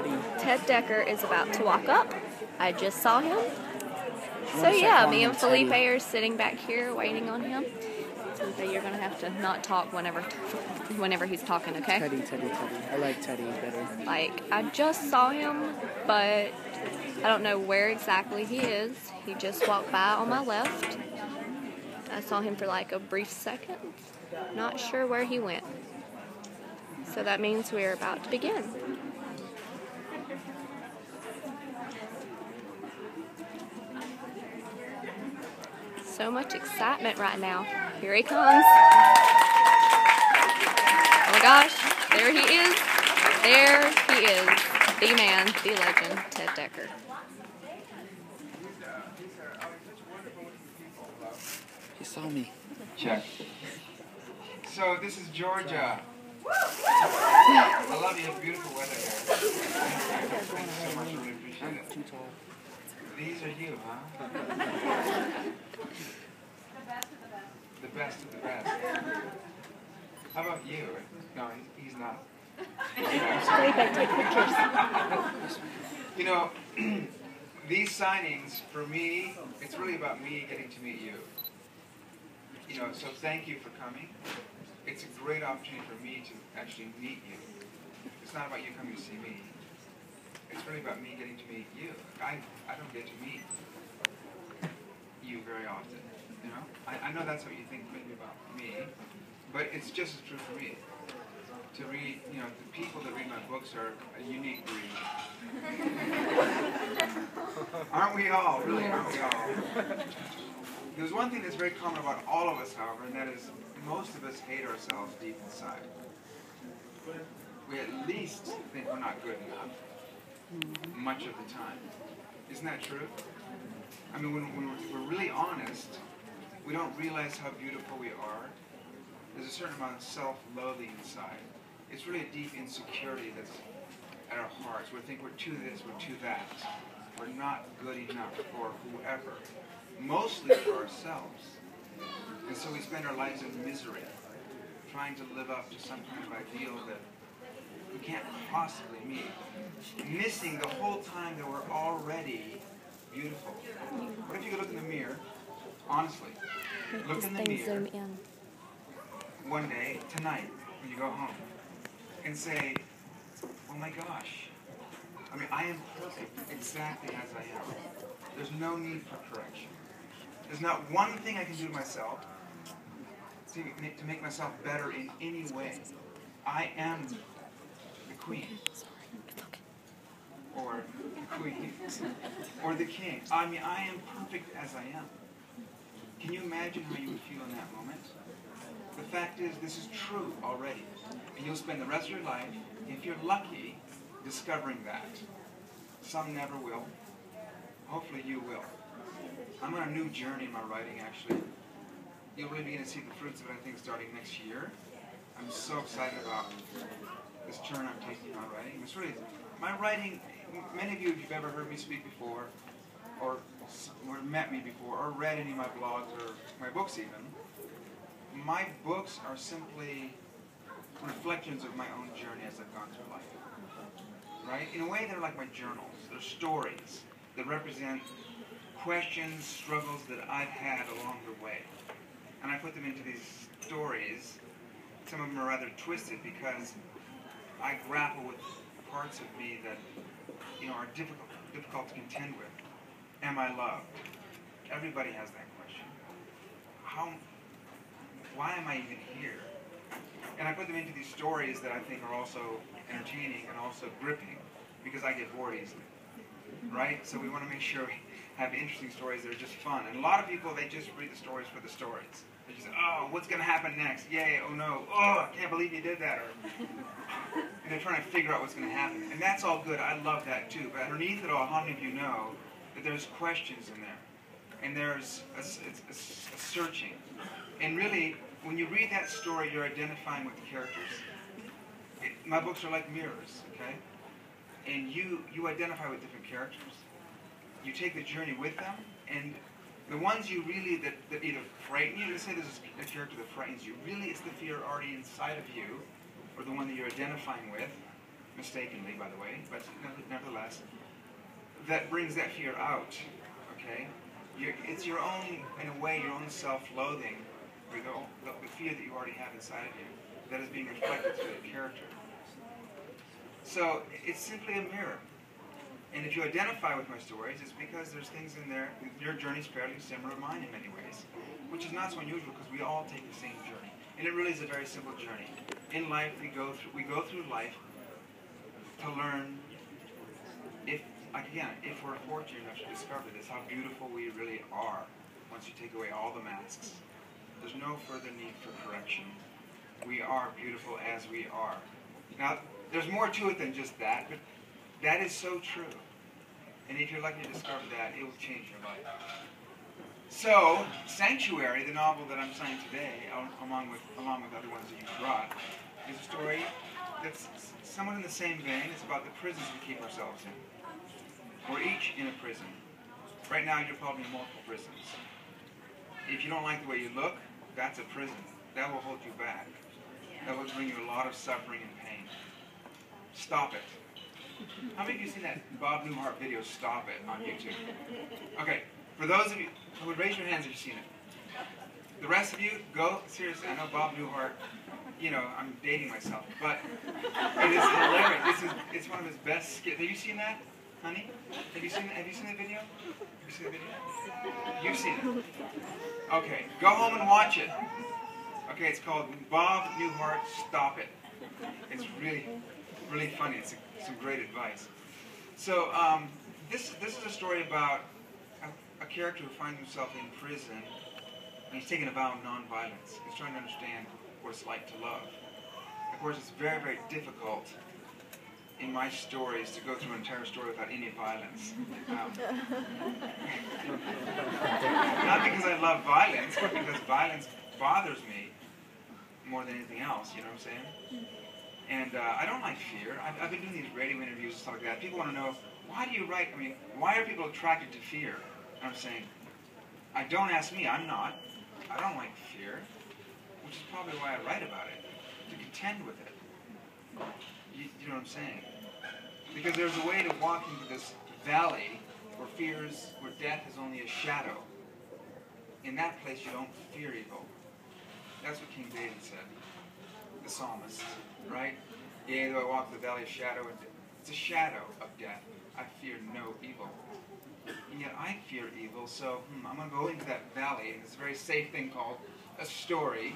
Teddy. Ted Dekker is about to walk up. I just saw him. So yeah, me and Felipe are sitting back here waiting on him. Felipe, you're going to have to not talk whenever he's talking, okay? Teddy. I like Teddy better. Like, I just saw him, but I don't know where exactly he is. He just walked by on my left. I saw him for like a brief second. Not sure where he went. So that means we're about to begin. So much excitement right now. Here he comes. Oh my gosh, there he is. There he is. The man, the legend, Ted Dekker. He saw me. Check. So this is Georgia. I love you. It's beautiful weather here. Thank you so much. Really appreciate it. Too tall. These are you, huh? The best of the best. How about you? No, he's not. Take pictures. You know, these signings, for me, it's really about me getting to meet you. You know, so thank you for coming. It's a great opportunity for me to actually meet you. It's not about you coming to see me. It's really about me getting to meet you. I don't get to meet you very often, you know? I know that's what you think maybe about me, but it's just as true for me. To read, you know, the people that read my books are a unique breed. Aren't we all? Really, aren't we all? There's one thing that's very common about all of us, however, and that is most of us hate ourselves deep inside. We at least think we're not good enough much of the time. Isn't that true? I mean, when we're really honest, we don't realize how beautiful we are. There's a certain amount of self-loathing inside. It's really a deep insecurity that's at our hearts. We think we're too this, we're too that. We're not good enough for whoever. Mostly for ourselves. And so we spend our lives in misery, trying to live up to some kind of ideal that we can't possibly meet. Missing the whole time that we're already beautiful. What if you could look in the mirror, honestly, look in the mirror one day, tonight, when you go home, and say, oh my gosh, I mean, I am perfect exactly as I am. There's no need for correction. There's not one thing I can do to myself to make myself better in any way. I am the queen. Or the queen. Or the king. I mean, I am perfect as I am. Can you imagine how you would feel in that moment? The fact is, this is true already. And you'll spend the rest of your life, if you're lucky, discovering that. Some never will. Hopefully you will. I'm on a new journey in my writing, actually. You'll really begin to see the fruits of it, I think, starting next year. I'm so excited about this turn I'm taking in my writing. It's really, my writing, many of you, if you've ever heard me speak before, or met me before, or read any of my blogs, or my books even, my books are simply reflections of my own journey as I've gone through life. Right? In a way, they're like my journals. They're stories that represent questions, struggles that I've had along the way. And I put them into these stories. Some of them are rather twisted because I grapple with parts of me that, you know, are difficult to contend with. Am I loved? Everybody has that question. Why am I even here? And I put them into these stories that I think are also entertaining and also gripping because I get bored easily. Right? So we want to make sure we have interesting stories that are just fun. And a lot of people, they just read the stories for the stories. They just say, oh, what's going to happen next? Yay, oh no, oh, I can't believe you did that. And they're trying to figure out what's going to happen. And that's all good. I love that too. But underneath it all, how many of you know that there's questions in there? And there's a searching. And really, when you read that story, you're identifying with the characters. My books are like mirrors, okay? And you identify with different characters. You take the journey with them, and the ones you really, that either frighten you, let's say there's a character that frightens you, really it's the fear already inside of you, or the one that you're identifying with, mistakenly, by the way, but nevertheless, that brings that fear out, okay? It's your own, in a way, your own self-loathing, or the fear that you already have inside of you, that is being reflected through the character. So, it's simply a mirror. And if you identify with my stories, it's because there's things in there, your journey's fairly similar to mine in many ways, which is not so unusual because we all take the same journey. And it really is a very simple journey. In life, we go through life to learn, if we're fortunate enough to discover this, how beautiful we really are once you take away all the masks. There's no further need for correction. We are beautiful as we are. Now, there's more to it than just that, but that is so true. And if you're lucky to discover that, it will change your life. So, Sanctuary, the novel that I'm signing today, along with other ones that you brought, is a story that's somewhat in the same vein. It's about the prisons we keep ourselves in. We're each in a prison. Right now, you're probably in multiple prisons. If you don't like the way you look, that's a prison. That will hold you back. That will bring you a lot of suffering and pain. Stop it. How many of you seen that Bob Newhart video, Stop It, on YouTube? Okay, for those of you who would raise your hands if you've seen it. The rest of you, go, seriously, I know Bob Newhart, you know, I'm dating myself, but it is hilarious. It's one of his best skits. Have you seen that, honey? Have you seen the video? Have you seen the video? You've seen it. Okay, go home and watch it. Okay, it's called Bob Newhart, Stop It. It's really, really funny. It's some great advice. So, this is a story about a character who finds himself in prison, and he's taking a vow of nonviolence. He's trying to understand what it's like to love. Of course, it's very, very difficult in my stories to go through an entire story without any violence. Not because I love violence, but because violence bothers me more than anything else, you know what I'm saying? And I don't like fear. I've been doing these radio interviews and stuff like that. People want to know, why do you write, why are people attracted to fear? And I'm saying, don't ask me, I'm not. I don't like fear, which is probably why I write about it, to contend with it. You know what I'm saying? Because there's a way to walk into this valley where death is only a shadow. In that place, you don't fear evil. That's what King David said, the psalmist, right? Yea, though I walk the valley of shadow, it's a shadow of death. I fear no evil. And yet I fear evil, so I'm going to go into that valley, and it's a very safe thing called a story,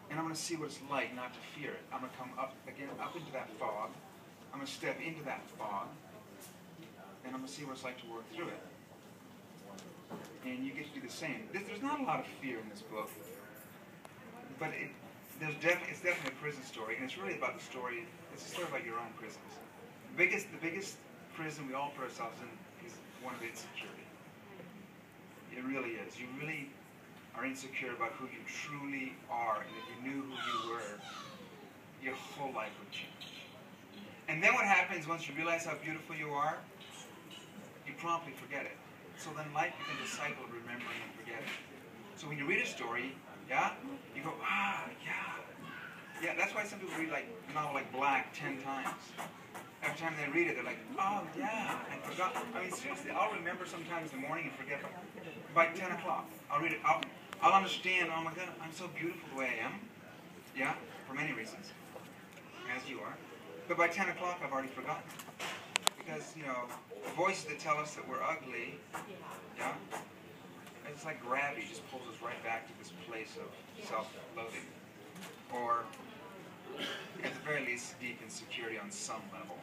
and I'm going to see what it's like not to fear it. I'm going to come up into that fog. I'm going to step into that fog, and I'm going to see what it's like to work through it. And you get to do the same. There's not a lot of fear in this book, but it's definitely a prison story, and it's really about it's a story about your own prisons. The biggest prison we all put ourselves in is one of insecurity. It really is. You really are insecure about who you truly are, and if you knew who you were, your whole life would change. And then what happens once you realize how beautiful you are? You promptly forget it. So then life becomes a cycle of remembering and forgetting. So when you read a story, you go, yeah. That's why some people read a novel like Black 10 times. Every time they read it, they're like, oh yeah, I forgot. Seriously, I'll remember sometimes in the morning and forget. By 10 o'clock, I'll read it. I'll understand, oh my God, I'm so beautiful the way I am. Yeah, for many reasons, as you are. But by 10 o'clock, I've already forgotten. Because, the voices that tell us that we're ugly, it's like gravity just pulls us right back to this place of self-loathing. Or, at the very least, deep insecurity on some level.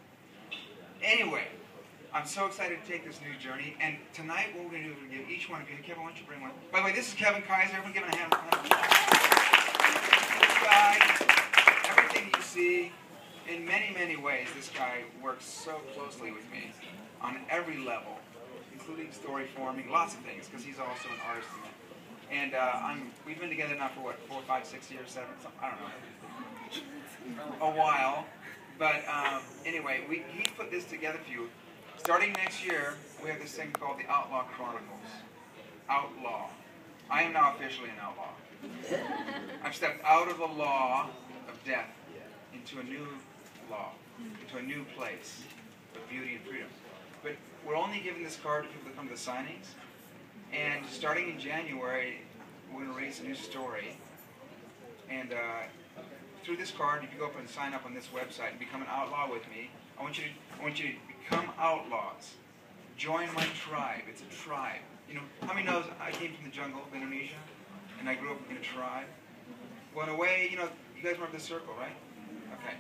Anyway, I'm so excited to take this new journey, and tonight what we're going to do is give each one of you, Kevin, why don't you bring one? By the way, this is Kevin Kaiser. Everyone give him a hand. This guy, everything you see, in many, many ways, this guy works so closely with me on every level, including story forming, lots of things, because he's also an artist in it. And we've been together now for what, 4, 5, 6 years, 7, something, I don't know, a while. But anyway, he put this together for you. Starting next year, we have this thing called the Outlaw Chronicles. Outlaw. I am now officially an outlaw. I've stepped out of the law of death into a new law. into a new place of beauty and freedom. But we're only giving this card to people that come to the signings. And starting in January, we're going to release a new story. And through this card, if you go up and sign up on this website and become an outlaw with me, I want you to become outlaws. Join my tribe. It's a tribe. You know, how many knows I came from the jungle of Indonesia, and I grew up in a tribe? Well, in a way, you know, you guys remember the circle, right? Okay.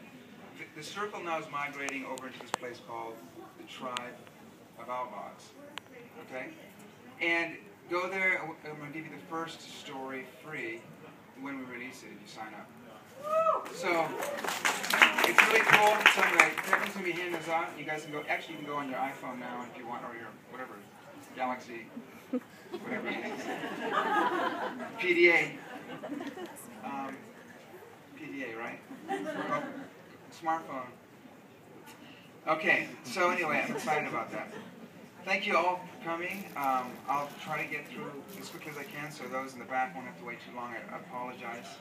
The circle now is migrating over into this place called the Tribe of Outlaws. Okay? And go there. I'm going to give you the first story free when we release it if you sign up. So, it's really cool. So anyway, Kevin's going to be handing this out. You guys can go, actually you can go on your iPhone now if you want, or your, whatever, Galaxy, whatever it is. PDA. PDA, right? Oh, smartphone. Okay, so anyway, I'm excited about that. Thank you all for coming. I'll try to get through as quickly as I can so those in the back won't have to wait too long. I apologize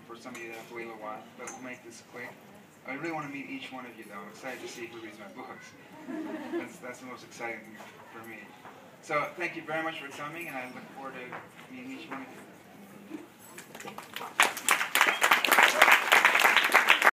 for some of you that have to wait a little while, but we'll make this quick. I really want to meet each one of you, though. I'm excited to see who reads my books. That's the most exciting thing for me. So thank you very much for coming, and I look forward to meeting each one of you.